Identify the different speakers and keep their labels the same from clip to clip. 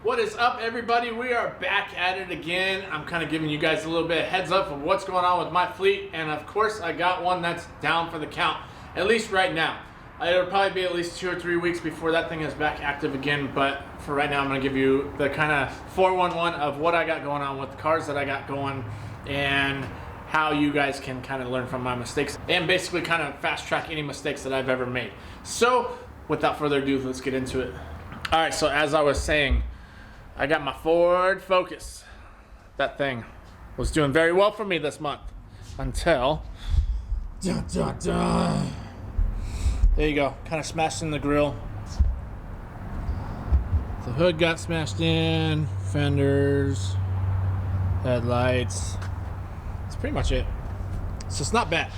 Speaker 1: What is up, everybody? We are back at it again. I'm kind of giving you guys a little bit of heads up of what's going on with my fleet, and of course I got one that's down for the count, at least right now. It'll probably be at least 2 or 3 weeks before that thing is back active again, but for right now I'm going to give you the kind of 411 of what I got going on with the cars that I got going and how you guys can kind of learn from my mistakes and basically kind of fast track any mistakes that I've ever made. So without further ado, let's get into it. All right, so as I was saying, I got my Ford Focus. That thing was doing very well for me this month until there you go, kind of smashed in the grill. The hood got smashed in, fenders, headlights. That's pretty much it. So it's not bad.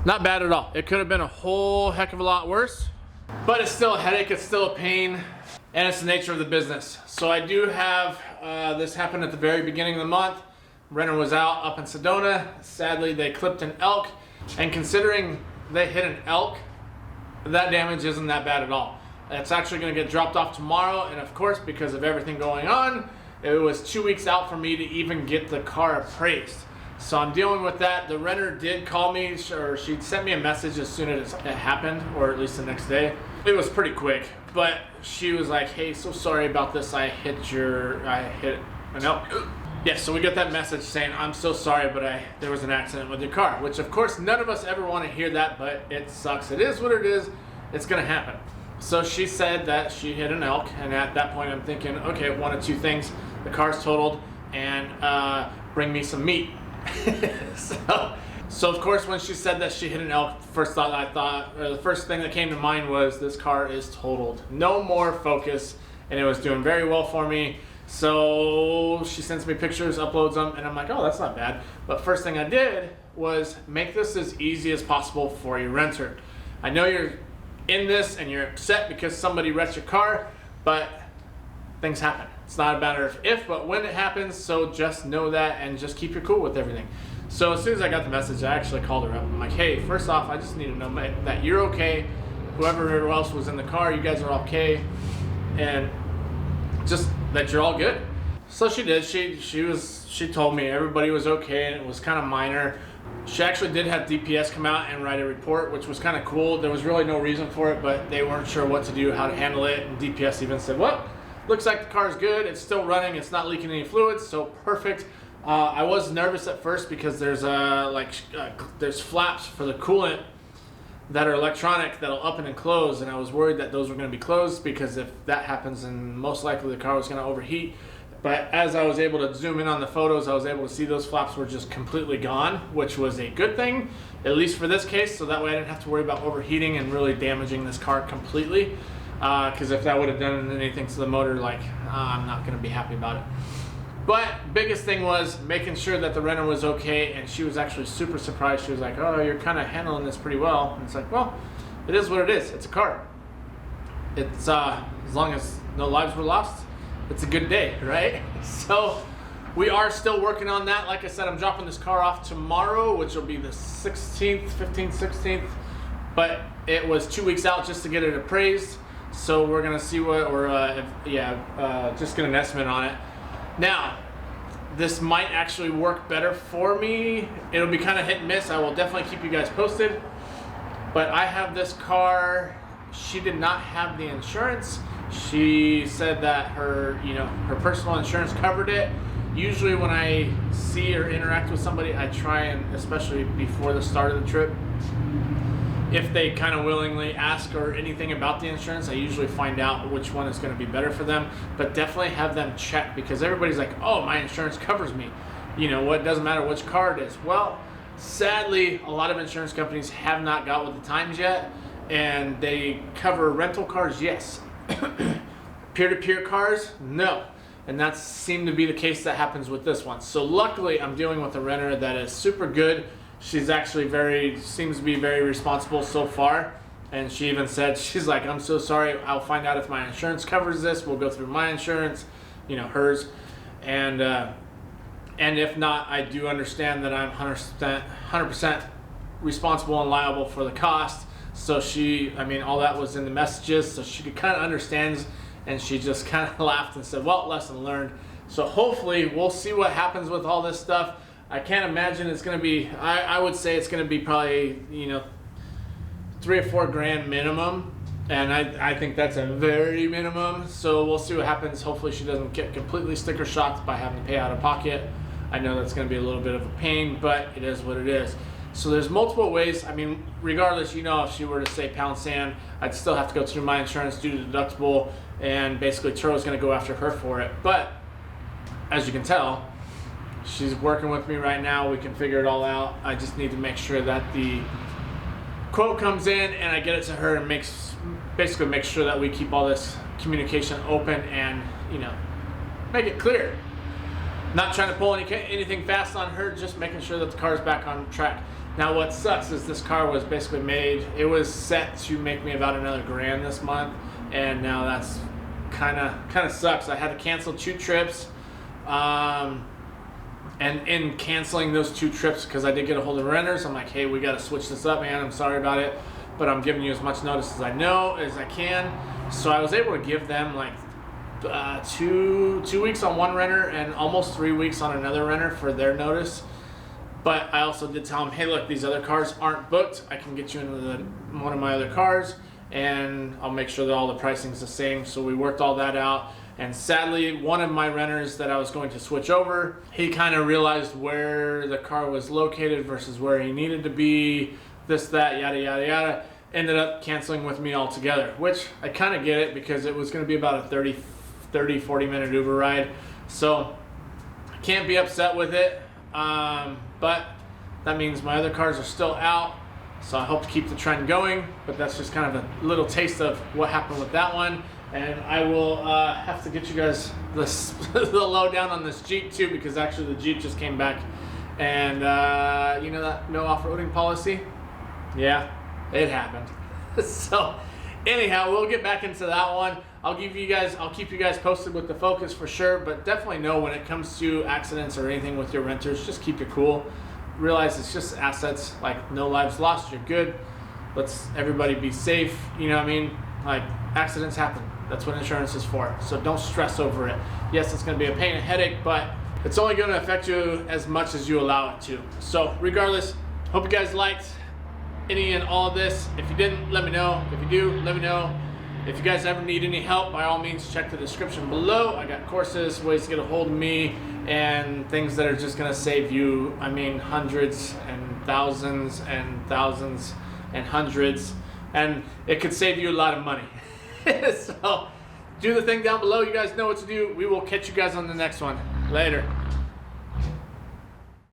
Speaker 1: Not bad at all. It could have been a whole heck of a lot worse, but it's still a headache, it's still a pain, and it's the nature of the business. So I do have, this happened at the very beginning of the month. Renter was out up in Sedona. Sadly, they clipped an elk, and considering they hit an elk, that damage isn't that bad at all. It's actually gonna get dropped off tomorrow, and of course, because of everything going on, it was 2 weeks out for me to even get the car appraised. So I'm dealing with that. The renter did call me, or she sent me a message as soon as it happened, or at least the next day. It was pretty quick, but she was like, hey, so sorry about this. I hit an elk. Yeah, so we got that message saying, I'm so sorry, but there was an accident with your car, which of course none of us ever want to hear that, but it sucks. It is what it is. It's gonna happen. So she said that she hit an elk, and at that point I'm thinking, okay, one of two things. The car's totaled, and bring me some meat. So of course when she said that she hit an elk, the first thing that came to mind was this car is totaled. No more Focus, and it was doing very well for me. So she sends me pictures, uploads them, and I'm like, oh, that's not bad. But first thing I did was make this as easy as possible for your renter. I know you're in this and you're upset because somebody wrecked your car, but things happen. It's not a matter of if, but when it happens, so just know that and just keep your cool with everything. So as soon as I got the message, I actually called her up. I'm like, hey, first off, I just need to know that you're okay. Whoever else was in the car, you guys are okay. And just that you're all good. So she did. She told me everybody was okay and it was kind of minor. She actually did have DPS come out and write a report, which was kind of cool. There was really no reason for it, but they weren't sure what to do, how to handle it. And DPS even said, well, looks like the car's good. It's still running. It's not leaking any fluids, so perfect. I was nervous at first because there's there's flaps for the coolant that are electronic that'll open and close, and I was worried that those were going to be closed because if that happens, then most likely the car was going to overheat. But as I was able to zoom in on the photos, I was able to see those flaps were just completely gone, which was a good thing, at least for this case, so that way I didn't have to worry about overheating and really damaging this car completely. Because if that would have done anything to the motor, I'm not going to be happy about it. But biggest thing was making sure that the renter was okay, and she was actually super surprised. She was like, oh, you're kind of handling this pretty well. And it's like, well, it is what it is. It's a car. It's as long as no lives were lost, it's a good day, right? So we are still working on that. Like I said, I'm dropping this car off tomorrow, which will be the 16th, 15th, 16th. But it was 2 weeks out just to get it appraised. So we're gonna see what, or just get an estimate on it. Now, this might actually work better for me. It'll be kind of hit and miss. I will definitely keep you guys posted. But I have this car. She did not have the insurance. She said that her personal insurance covered it. Usually when I see or interact with somebody, I try and, especially before the start of the trip, if they kind of willingly ask or anything about the insurance, I usually find out which one is going to be better for them. But definitely have them check, because everybody's like, oh, my insurance covers me. It doesn't matter which car it is. Well, sadly, a lot of insurance companies have not got with the times yet, and they cover rental cars, yes. Peer-to-peer cars, no. And that seemed to be the case that happens with this one. So luckily, I'm dealing with a renter that is super good. She's actually seems to be very responsible so far. And she even said, she's like, I'm so sorry. I'll find out if my insurance covers this. We'll go through my insurance, hers. And if not, I do understand that I'm 100% responsible and liable for the cost. So she, I mean, all that was in the messages, so she kind of understands, and she just kind of laughed and said, well, lesson learned. So hopefully we'll see what happens with all this stuff. I can't imagine it's going to be, I would say it's going to be probably, you know, $3 or $4 grand minimum. And I think that's a very minimum. So we'll see what happens. Hopefully she doesn't get completely sticker shocked by having to pay out of pocket. I know that's going to be a little bit of a pain, but it is what it is. So there's multiple ways. I mean, regardless, you know, if she were to say pound sand, I'd still have to go through my insurance, do the deductible, and basically Turo's going to go after her for it. But as you can tell, she's working with me right now. We can figure it all out. I just need to make sure that the quote comes in and I get it to her and basically make sure that we keep all this communication open and, you know, make it clear. Not trying to pull anything fast on her, just making sure that the car is back on track. Now what sucks is this car was basically made, it was set to make me about another grand this month, and now that's kind of sucks. I had to cancel 2 trips, and in canceling those 2 trips, because I did get a hold of renters, I'm like, hey, we got to switch this up, man. I'm sorry about it, but I'm giving you as much notice as I can. So I was able to give them like 2 weeks on one renter and almost 3 weeks on another renter for their notice. But I also did tell them, hey, look, these other cars aren't booked. I can get you into one of my other cars, and I'll make sure that all the pricing's the same. So we worked all that out. And sadly, one of my renters that I was going to switch over, he kind of realized where the car was located versus where he needed to be, this, that, yada, yada, yada. Ended up canceling with me altogether, which I kind of get it because it was going to be about a 40 minute Uber ride. So I can't be upset with it. But that means my other cars are still out. So I hope to keep the trend going, but that's just kind of a little taste of what happened with that one. And I will have to get you guys the lowdown on this Jeep too, because actually the Jeep just came back. And you know that no off-roading policy? Yeah, it happened. So anyhow, we'll get back into that one. I'll keep you guys posted with the Focus for sure, but definitely know when it comes to accidents or anything with your renters, just keep it cool. Realize it's just assets, like no lives lost, you're good. Let's everybody be safe, you know what I mean? Like, accidents happen. That's what insurance is for. So don't stress over it. Yes, it's gonna be a pain and headache, but it's only gonna affect you as much as you allow it to. So regardless, hope you guys liked any and all of this. If you didn't, let me know. If you do, let me know. If you guys ever need any help, by all means, check the description below. I got courses, ways to get a hold of me, and things that are just gonna save you, I mean, hundreds and thousands and hundreds, and it could save you a lot of money. So do the thing down below. You guys know what to do. We will catch you guys on the next one. Later.